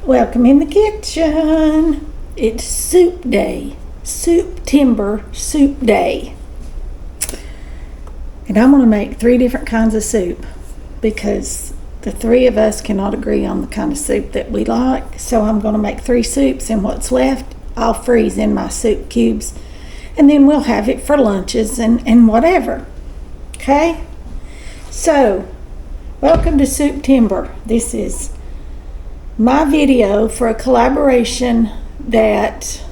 Welcome in the kitchen. It's soup day. Souptember soup day. And I'm going to make 3 different kinds of soup because the 3 of us cannot agree on the kind of soup that we like. So I'm going to make 3 soups, and what's left I'll freeze in my soup cubes, and then we'll have it for lunches and whatever. Okay? So, welcome to Souptember. This is my video for a collaboration that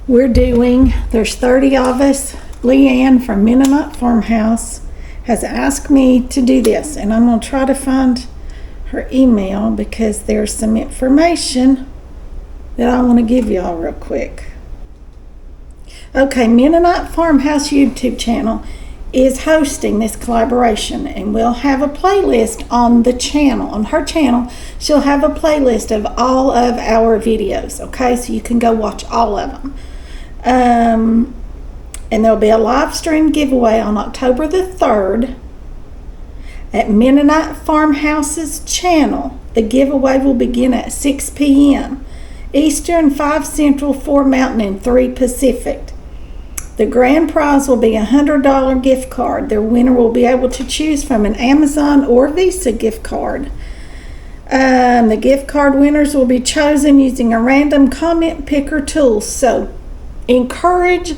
we're doing. There's 30 of us. Leanne from Mennonite Farmhouse has asked me to do this, and I'm going to try to find her email because there's some information that I want to give y'all real quick. Okay, Mennonite Farmhouse YouTube channel is hosting this collaboration, and we'll have a playlist on the channel. On her channel, she'll have a playlist of all of our videos, okay? So you can go watch all of them. And there'll be a live stream giveaway on October the 3rd at Mennonite Farmhouse's channel. The giveaway will begin at 6 p.m. Eastern, 5 Central, 4 Mountain, and 3 Pacific. The grand prize will be a $100 gift card. The winner will be able to choose from an Amazon or Visa gift card. The gift card winners will be chosen using a random comment picker tool. So encourage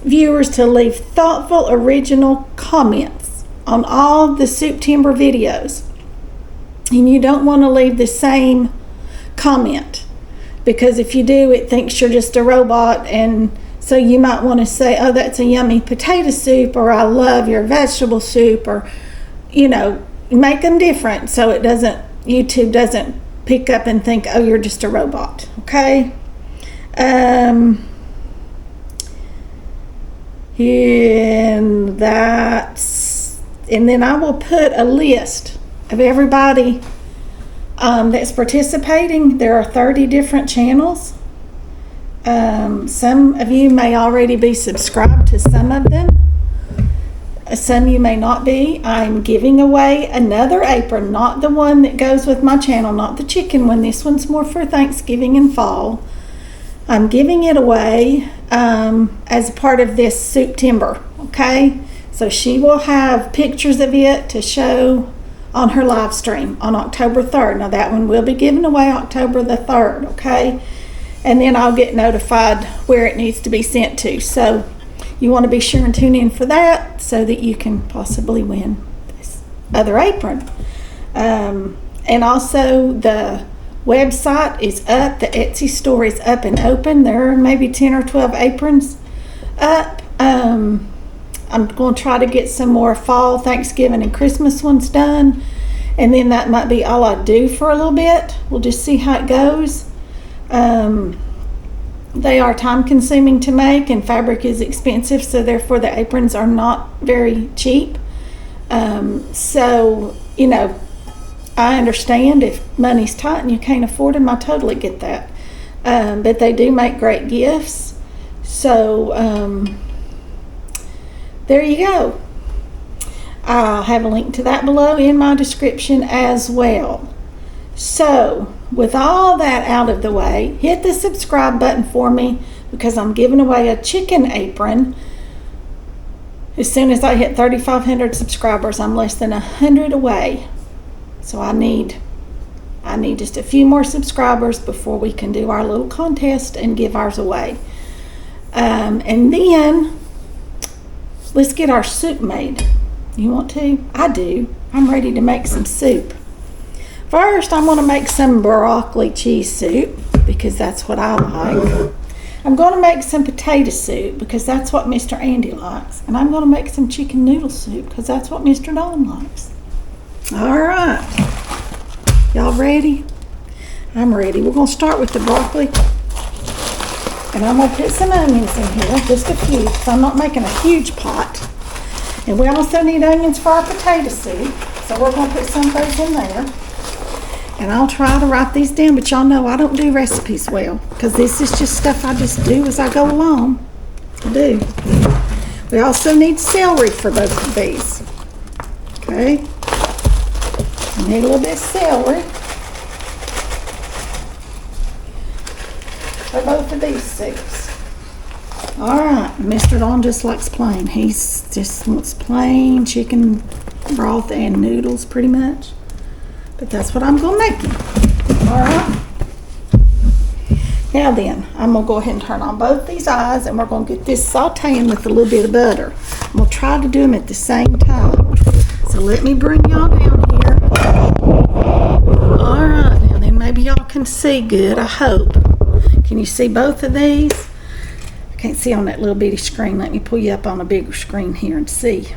viewers to leave thoughtful, original comments on all the Souptember videos. And you don't want to leave the same comment, because if you do, it thinks you're just a robot. And so you might want to say, oh, that's a yummy potato soup, or I love your vegetable soup, or, you know, make them different so it doesn't, YouTube doesn't pick up and think, oh, you're just a robot, okay? And then I will put a list of everybody that's participating. There are 30 different channels. Some of you may already be subscribed to some of them. Some you may not be. I'm giving away another apron, not the one that goes with my channel, not the chicken one. This one's more for Thanksgiving and fall. I'm giving it away as a part of this Souptember, okay? So she will have pictures of it to show on her live stream on October 3rd. Now that one will be given away October the 3rd, okay? And then I'll get notified where it needs to be sent to. So you want to be sure and tune in for that so that you can possibly win this other apron. And also the website is up. The Etsy store is up and open. There are maybe 10 or 12 aprons up. I'm going to try to get some more fall, Thanksgiving, and Christmas ones done. And then that might be all I do for a little bit. We'll just see how it goes. They are time consuming to make, and fabric is expensive, so therefore the aprons are not very cheap. So, you know, I understand if money's tight and you can't afford them. I totally get that. But they do make great gifts. So, there you go. I'll have a link to that below in my description as well. So, with all that out of the way, hit the subscribe button for me, because I'm giving away a chicken apron. As soon as I hit 3,500 subscribers, I'm less than 100 away. So I need just a few more subscribers before we can do our little contest and give ours away. And then let's get our soup made. You want to? I do. I'm ready to make some soup. First, I'm going to make some broccoli cheese soup because that's what I like. I'm going to make some potato soup because that's what Mr. Andy likes. And I'm going to make some chicken noodle soup because that's what Mr. Don likes. All right. Y'all ready? I'm ready. We're going to start with the broccoli. And I'm going to put some onions in here, just a few, because I'm not making a huge pot. And we also need onions for our potato soup. So we're going to put some of those in there. And I'll try to write these down, but y'all know I don't do recipes well, because this is just stuff I just do as I go along. I do. We also need celery for both of these. Okay. I need a little bit of celery. for both of these soups. Alright, Mr. Don just likes plain. He just wants plain chicken broth and noodles pretty much. But that's what I'm going to make him. Alright. Now then, I'm going to go ahead and turn on both these eyes and we're going to get this sauteing with a little bit of butter. I'm going to try to do them at the same time. So let me bring y'all down here. Alright, now then maybe y'all can see good, I hope. Can you see both of these? I can't see on that little bitty screen. Let me pull you up on a bigger screen here and see.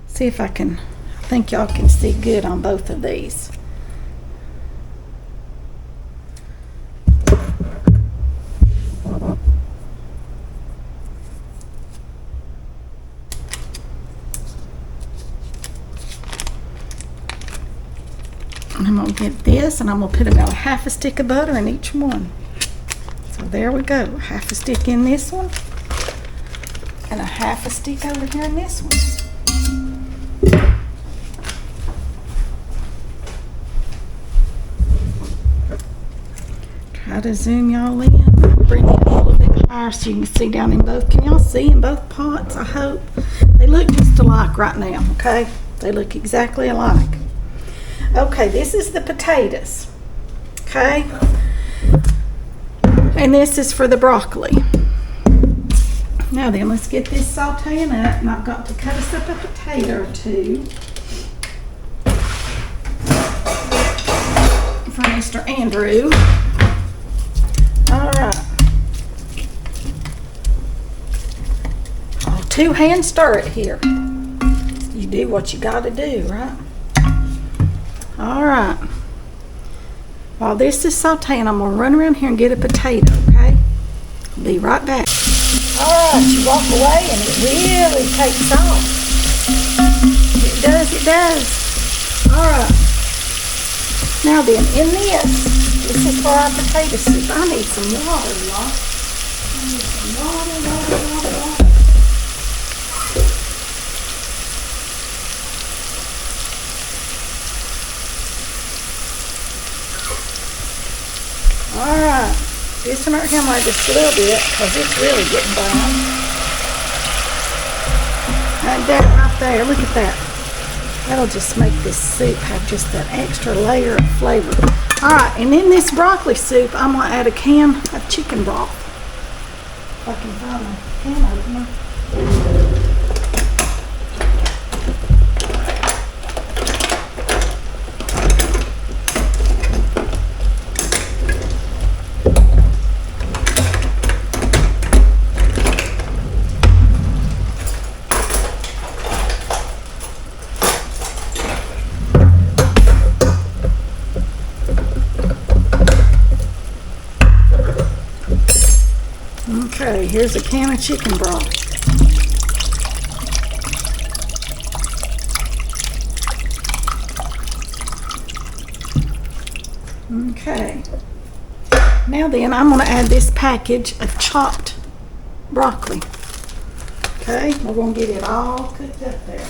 See if I can, I think y'all can see good on both of these. I'm going to get this and I'm going to put about half a stick of butter in each one. So there we go. Half a stick in this one and a half a stick over here in this one. Try to zoom y'all in. Bring it a little bit higher so you can see down in both. Can y'all see in both pots? I hope. They look just alike right now, okay? They look exactly alike. Okay, this is the potatoes, okay? And this is for the broccoli. Now then, let's get this sauteing up, and I've got to cut us up a potato or two for Mr. Andrew. All right. I'll two-hand stir it here. You do what you got to do, right? All right. While this is sauteing, I'm going to run around here and get a potato, okay? I'll be right back. All right, you walk away and it really takes off. It does, it does. All right. Now then, in this is for our potato soup. I need some water, y'all. I need some water. Alright, this one right here, I'm going to just a little bit because it's really getting brown. And that right there, look at that. That'll just make this soup have just that extra layer of flavor. Alright, and in this broccoli soup, I'm going to add a can of chicken broth. If I can find my can opener. Okay, here's a can of chicken broth. Okay. Now then, I'm going to add this package of chopped broccoli. Okay, we're going to get it all cooked up there.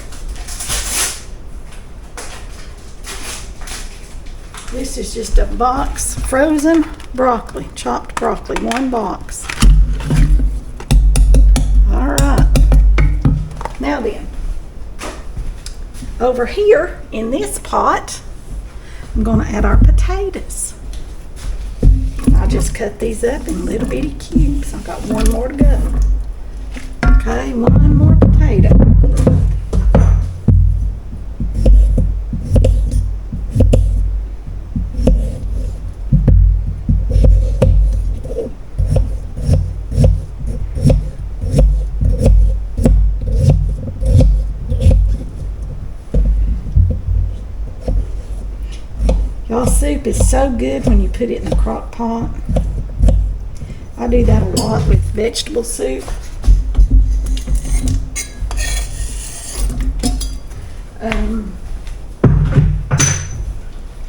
This is just a box frozen broccoli, chopped broccoli, one box. All right. Now then, over here in this pot, I'm going to add our potatoes. I just cut these up in little bitty cubes. I've got one more to go. Okay, one more potato. Y'all's soup is so good when you put it in a crock pot. I do that a lot with vegetable soup.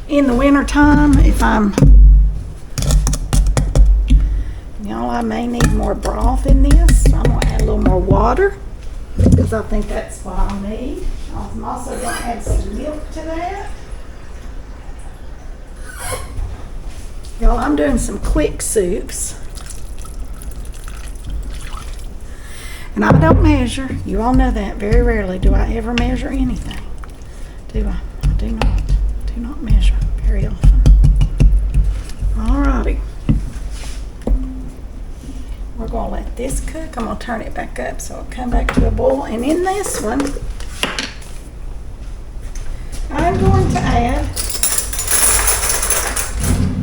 In the winter time, if I'm, y'all, I may need more broth in this. So I'm going to add a little more water because I think that's what I'll need. I'm also going to add some milk to that. Y'all, I'm doing some quick soups. And I don't measure. You all know that. Very rarely do I ever measure anything. Do I? I do not. Do not measure very often. Alrighty. We're going to let this cook. I'm going to turn it back up so it'll come back to a boil. And in this one, I'm going to add,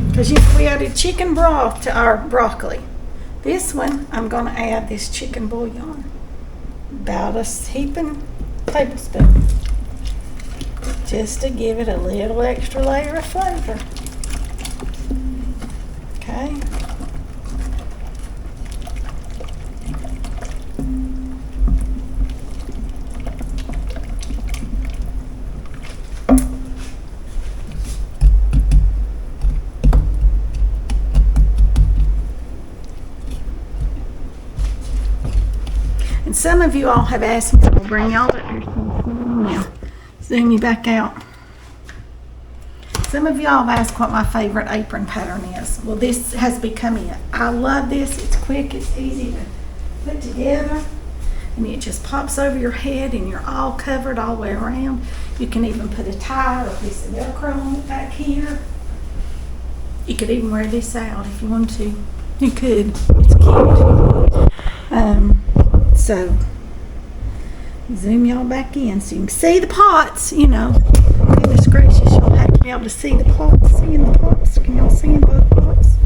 because we added chicken broth to our broccoli. This one, I'm going to add this chicken bouillon. About a heaping tablespoon. Just to give it a little extra layer of flavor. Okay. And some of you all have asked me, I'll bring y'all up here now. Zoom you back out. Some of y'all have asked what my favorite apron pattern is. Well, this has become it. I love this. It's quick, it's easy to put together, and it just pops over your head and you're all covered all the way around. You can even put a tie or a piece of Velcro on it back here. You could even wear this out if you want to. You could. It's cute. So, zoom y'all back in so you can see the pots, you know. Goodness gracious, y'all have to be able to see the pots. See in the pots? Can y'all see in both pots?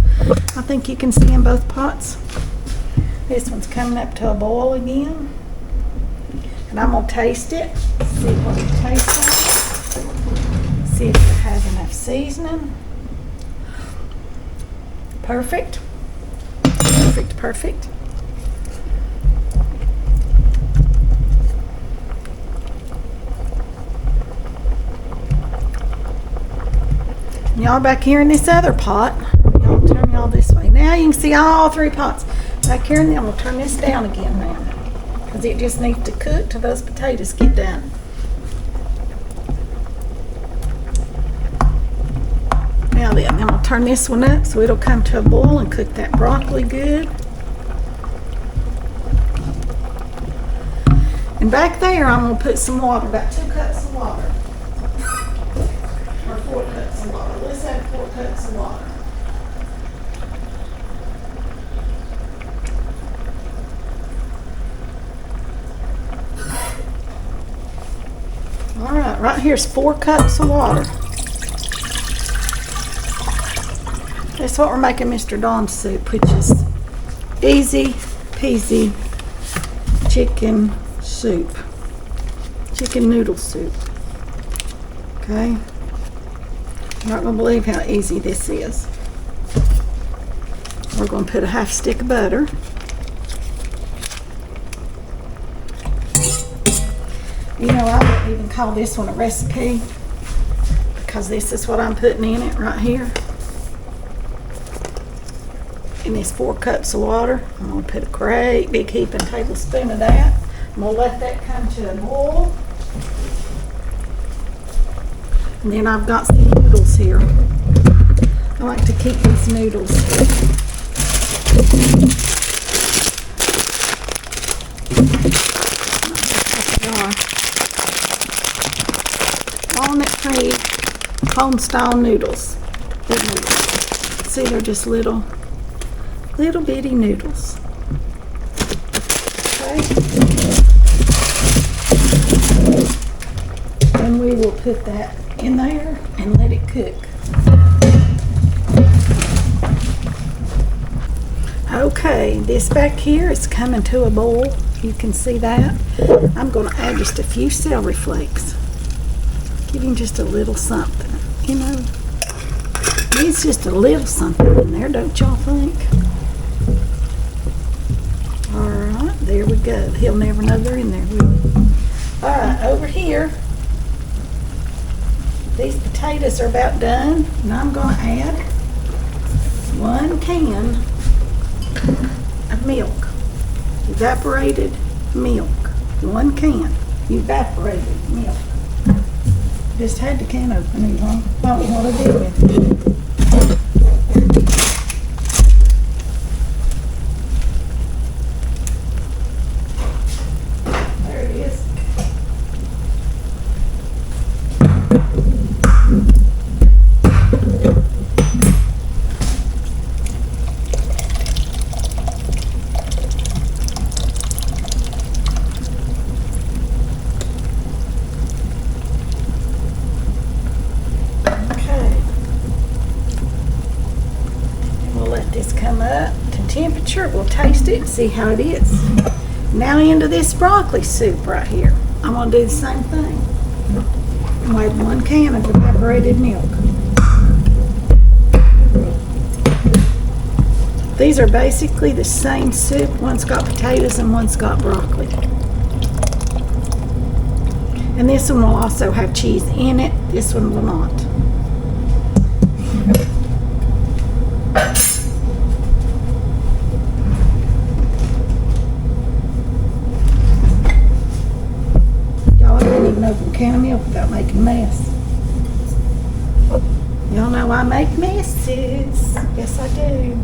I think you can see in both pots. This one's coming up to a boil again. And I'm going to taste it. See what it tastes like. See if it has enough seasoning. Perfect. Perfect, perfect. Y'all back here in this other pot. Y'all turn y'all this way. Now you can see all three pots. Back here, and then we'll turn this down again now. Because it just needs to cook till those potatoes get done. Now then, I'm going to turn this one up so it'll come to a boil and cook that broccoli good. And back there, I'm going to put some water, about 2 cups of water. Or 4 cups of water. Let's have 4 cups of water. All right, right here's 4 cups of water. That's what we're making Mr. Don's soup, which is easy peasy chicken soup. Chicken noodle soup. Okay? You're not going to believe how easy this is. We're going to put a half stick of butter. You know, I wouldn't even call this one a recipe because this is what I'm putting in it right here. In these 4 cups of water, I'm going to put a great big heaping tablespoon of that. I'm going to let that come to a boil. And then I've got some noodles here. I like to keep these noodles. Walnut-free home-style noodles. Good noodles. See, they're just little bitty noodles. Okay. And we will put that in there and let it cook. Okay, this back here is coming to a boil. You can see that. I'm going to add just a few celery flakes. Give him just a little something, you know. Needs just a little something in there, don't y'all think? Alright, there we go. He'll never know they're in there, will he? Alright, over here, these potatoes are about done, and I'm going to add 1 can of milk. Evaporated milk. 1 can evaporated milk. Just had the can open, I don't know what I did with it. temperature. We'll taste it and see how it is. Now into this broccoli soup right here. I'm gonna do the same thing. I'm gonna add 1 can of evaporated milk. These are basically the same soup. One's got potatoes and one's got broccoli. And this one will also have cheese in it. This one will not. Y'all, I didn't even open a can of milk without making a mess. Y'all know I make messes. Yes, I do.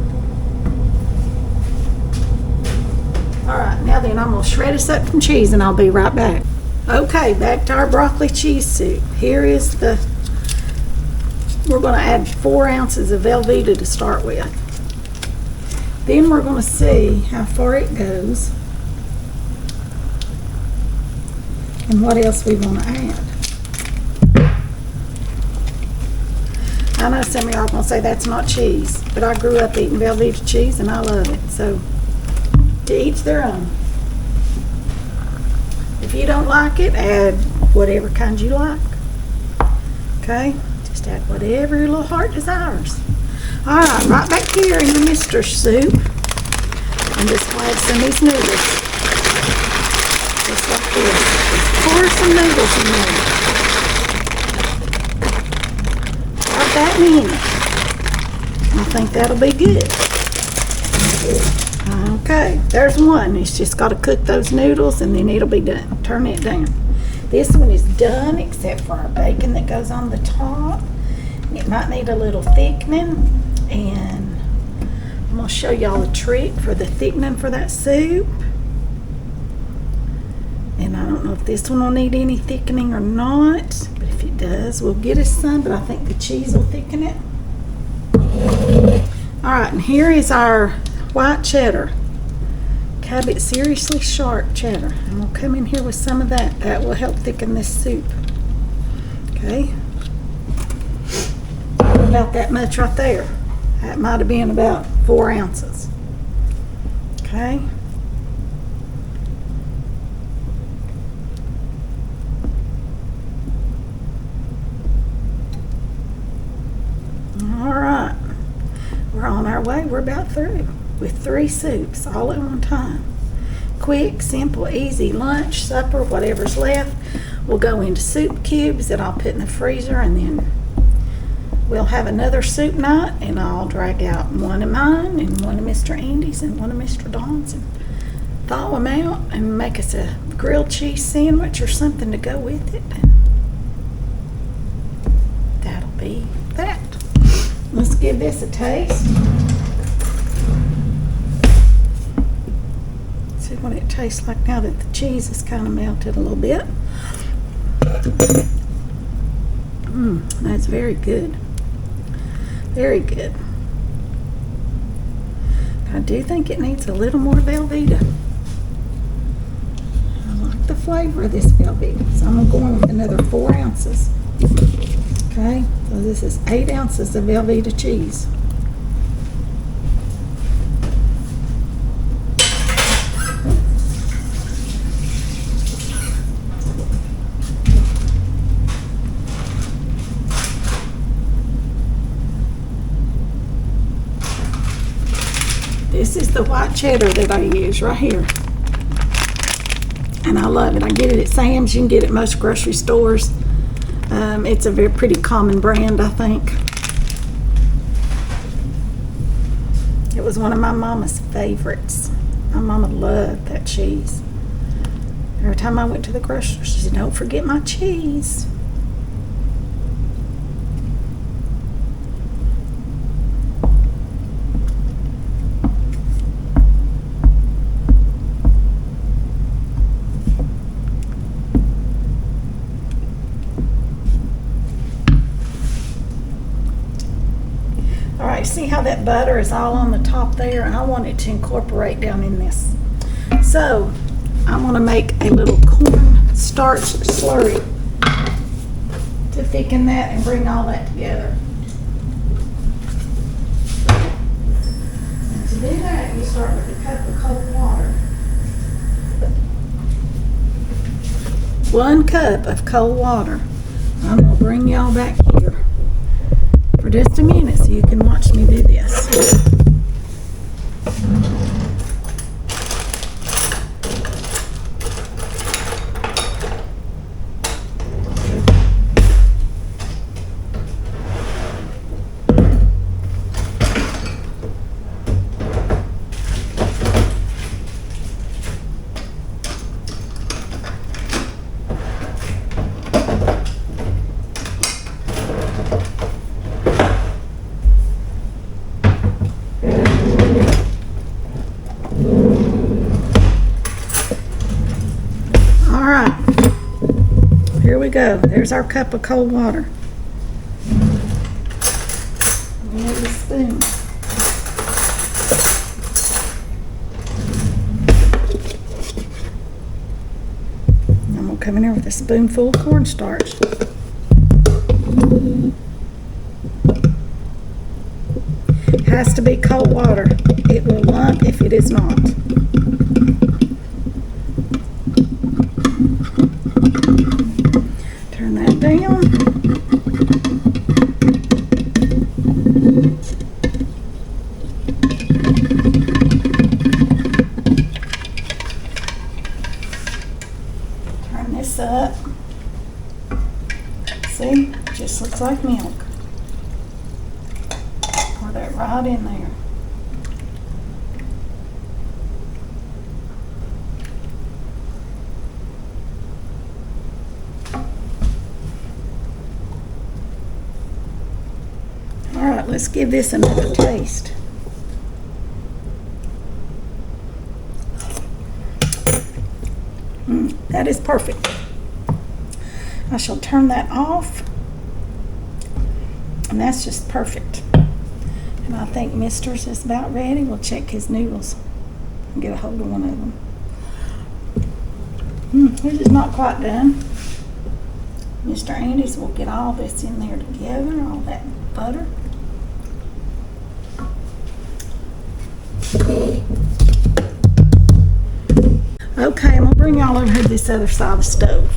Alright, now then I'm going to shred us up some cheese and I'll be right back. Okay, back to our broccoli cheese soup. Here is we're going to add 4 ounces of Velveeta to start with. Then we're going to see how far it goes and what else we want to add. I know some of y'all are going to say that's not cheese, but I grew up eating Velveeta cheese and I love it. So, to each their own. If you don't like it, add whatever kind you like. Okay? Just add whatever your little heart desires. Alright, right back here in the Mr. soup. I'm just going to add some of these noodles. Just like this. Just pour some noodles in there. About that many. I think that'll be good. Okay, there's one. It's just got to cook those noodles and then it'll be done. Turn it down. This one is done except for our bacon that goes on the top. It might need a little thickening, and I'm going to show y'all a trick for the thickening for that soup. And I don't know if this one will need any thickening or not, but if it does, we'll get us some, but I think the cheese will thicken it. Alright, and here is our white cheddar. Cabot seriously sharp cheddar. And we'll come in here with some of that. That will help thicken this soup. Okay. About that much right there. That might have been about 4 ounces. Okay. All right. We're on our way. We're about through with 3 soups all at one time. Quick, simple, easy lunch, supper, whatever's left. We'll go into soup cubes that I'll put in the freezer, and then we'll have another soup night, and I'll drag out one of mine and one of Mr. Andy's and one of Mr. Don's and thaw them out and make us a grilled cheese sandwich or something to go with it. And that'll be that. Let's give this a taste. See what it tastes like now that the cheese is kind of melted a little bit. That's very good. Very good. I do think it needs a little more Velveeta. I like the flavor of this Velveeta, so I'm going to go in with another 4 ounces. Okay, so this is 8 ounces of Velveeta cheese. This is the white cheddar that I use right here. And I love it. I get it at Sam's. You can get it at most grocery stores. It's a very pretty common brand, I think. It was one of my mama's favorites. My mama loved that cheese. Every time I went to the grocery, she said, "Don't forget my cheese." See how that butter is all on the top there, and I want it to incorporate down in this. So I'm going to make a little corn starch slurry to thicken that and bring all that together. And to To do that, you start with a cup of cold water. 1 cup of cold water. I'm going to bring y'all back here for just a minute so you can watch me do this. Here we go. There's our cup of cold water. We need a spoon. I'm going to come in here with a spoonful of cornstarch. It has to be cold water. It will lump if it is not. Turn that down. Turn this up. See, just looks like milk. Pour that right in there. Alright, let's give this another taste. That is perfect. I shall turn that off. And that's just perfect. And I think Mister's is about ready. We'll check his noodles and get a hold of one of them. This is not quite done. Mr. Andy's will get all this in there together, all that butter. Okay, I'm going to bring y'all over here to this other side of the stove.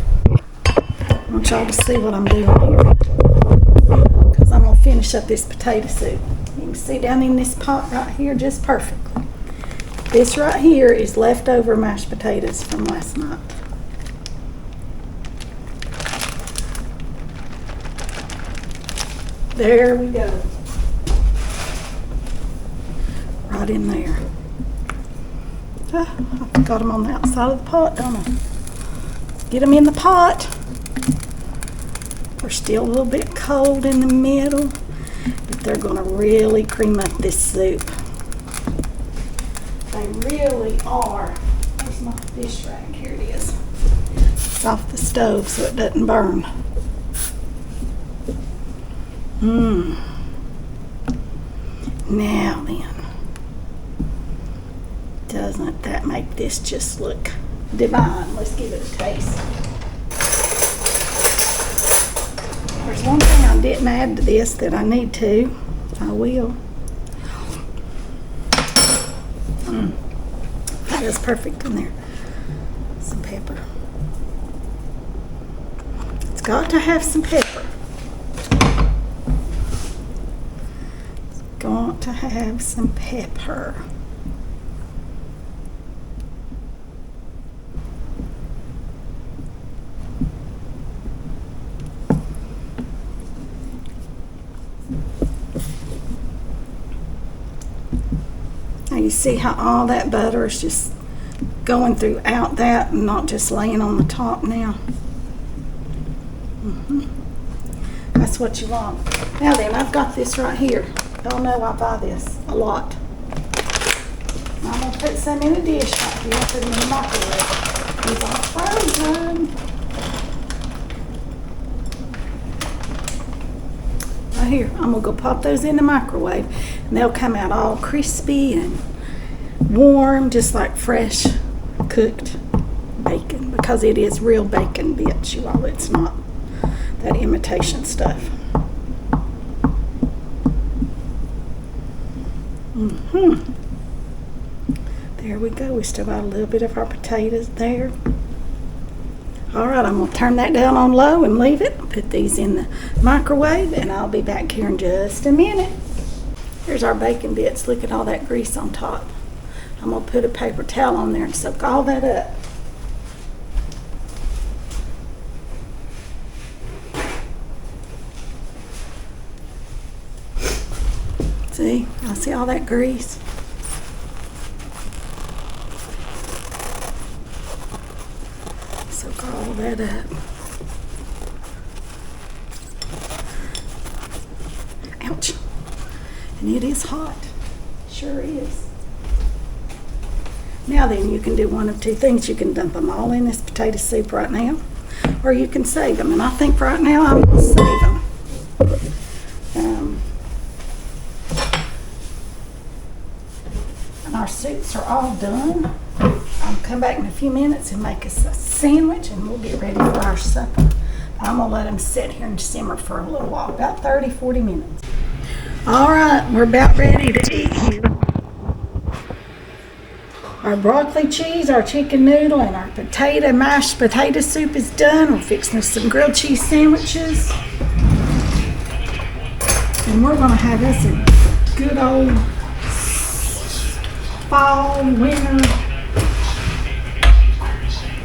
I want y'all to see what I'm doing here. Because I'm going to finish up this potato soup. You can see down in this pot right here just perfectly. This right here is leftover mashed potatoes from last night. There we go. Right in there. I got them on the outside of the pot, don't I? Get them in the pot. They're still a little bit cold in the middle, but they're going to really cream up this soup. They really are. There's my fish rag. Here it is. It's off the stove so it doesn't burn. Now then. Doesn't that make this just look divine? Let's give it a taste. There's one thing I didn't add to this that I need to. I will. That is perfect in there. Some pepper. It's got to have some pepper. It's got to have some pepper. You see how all that butter is just going throughout that and not just laying on the top now. That's what you want. Now then, I've got this right here. Y'all know I buy this a lot. I'm going to put some in a dish right here and put them in the microwave. These are frozen. Right here, I'm going to go pop those in the microwave and they'll come out all crispy and warm, just like fresh cooked bacon, because it is real bacon bits, you all. It's not that imitation stuff. we go. We still got a little bit of our potatoes there. All right, I'm gonna turn that down on low and leave it. Put these in the microwave, and I'll be back here in just a minute. Here's our bacon bits. Look at all that grease on top. I'm gonna put a paper towel on there and soak all that up. See, I see all that grease. Soak all that up. Ouch. And it is hot. Sure is. Now then, you can do one of two things. You can dump them all in this potato soup right now, or you can save them. And I think right now I'm going to save them. And our soups are all done. I'll come back in a few minutes and make us a sandwich, and we'll get ready for our supper. I'm going to let them sit here and simmer for a little while, about 30-40 minutes. All right, we're about ready to eat here. Our broccoli cheese, our chicken noodle, and our mashed potato soup is done. We're fixing us some grilled cheese sandwiches. And we're going to have us a good old fall, winter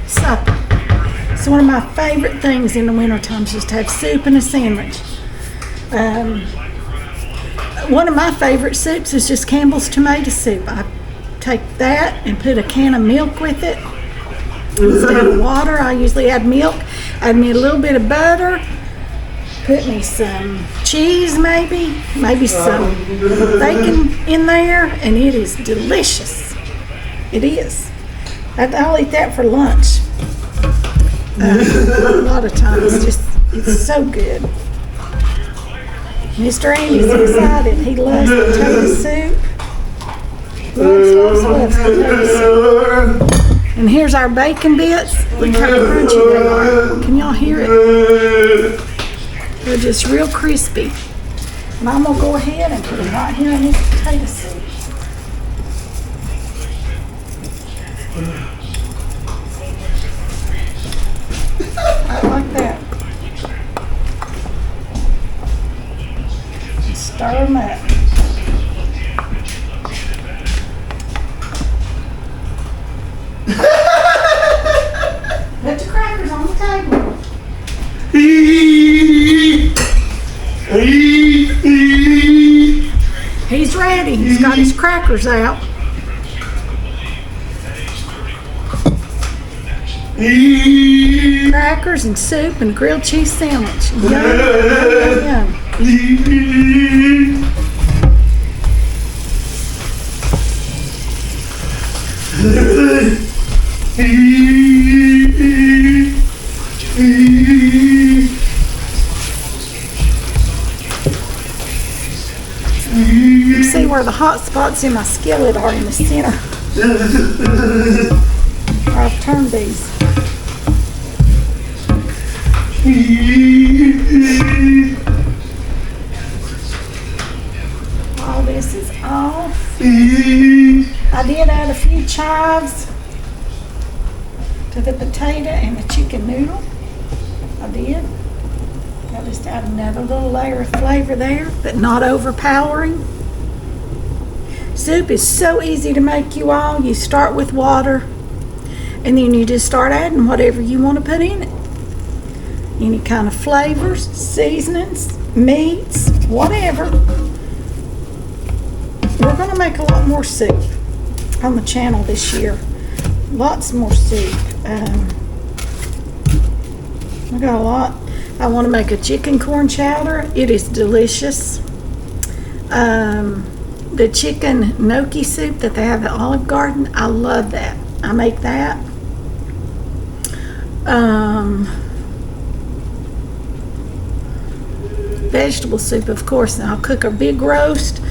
supper. It's one of my favorite things in the wintertime is just to have soup and a sandwich. One of my favorite soups is just Campbell's tomato soup. I take that and put a can of milk with it. Instead of water, I usually add milk. Add me a little bit of butter. Put me some cheese maybe some bacon in there, and it is delicious. It is. I'll eat that for lunch. A lot of times, it's so good. Mr. Andy's excited. He loves potato soup. Loves potato soup. And here's our bacon bits. Look how crunchy they are. Can y'all hear it? They're just real crispy. And I'm going to go ahead and put them right here in this potato soup. Right like that. And stir them up. Put the crackers on the table. He's ready. He's got his crackers out. Crackers and soup and grilled cheese sandwich. Yum, yum, You see where the hot spots in my skillet are in the center. I've turned these. All this is off. I did add a few chives to the potato and the chicken noodle. I did. I'll just add another little layer of flavor there, but not overpowering. Soup is so easy to make, you all. You start with water, and then you just start adding whatever you want to put in it. Any kind of flavors, seasonings, meats, whatever. We're going to make a lot more soup on the channel this year. Lots more soup. I got a lot. I want to make a chicken corn chowder. It is delicious. The chicken gnocchi soup that they have at Olive Garden, I love that. I make that. Vegetable soup, of course, and I'll cook a big roast,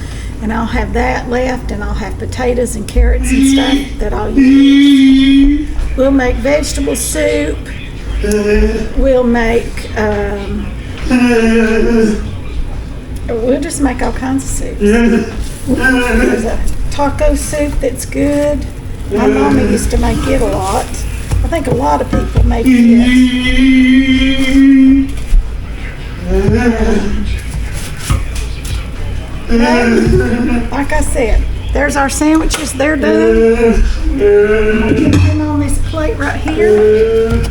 and I'll have that left, and I'll have potatoes and carrots and stuff that I'll use. We'll make vegetable soup. We'll make, we'll just make all kinds of soups. There's a taco soup that's good. My mama used to make it a lot. I think a lot of people make it. Like I said, there's our sandwiches. They're done. I'm going to put them on this plate right here.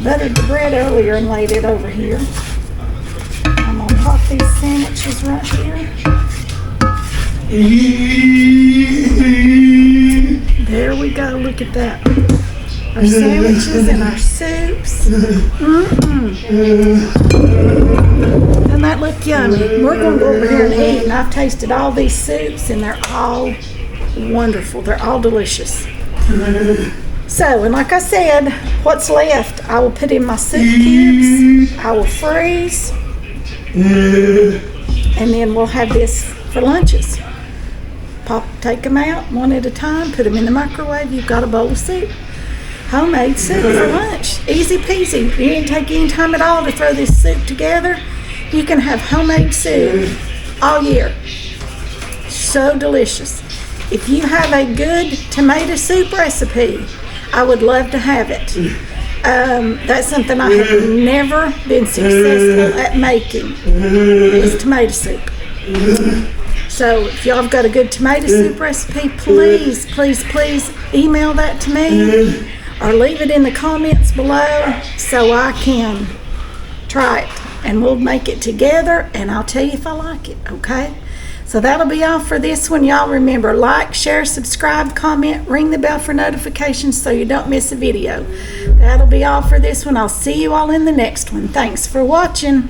Buttered the bread earlier and laid it over here. I'm going to pop these sandwiches right here. There we go. Look at that. Our sandwiches and our soups. Doesn't that look yummy? We're going to go over here and eat, and I've tasted all these soups, and they're all wonderful. They're all delicious. So, and like I said, what's left, I will put in my soup cubes. I will freeze, and then we'll have this for lunches. Take them out one at a time, put them in the microwave. You've got a bowl of soup. Homemade soup for lunch. Easy peasy. You didn't take any time at all to throw this soup together. You can have homemade soup all year. So delicious. If you have a good tomato soup recipe, I would love to have it. That's something I have never been successful at making, is tomato soup. So if y'all have got a good tomato soup recipe, please, please, please email that to me or leave it in the comments below so I can try it. And we'll make it together and I'll tell you if I like it, okay? So that'll be all for this one. Y'all remember, like, share, subscribe, comment, ring the bell for notifications so you don't miss a video. That'll be all for this one. I'll see you all in the next one. Thanks for watching.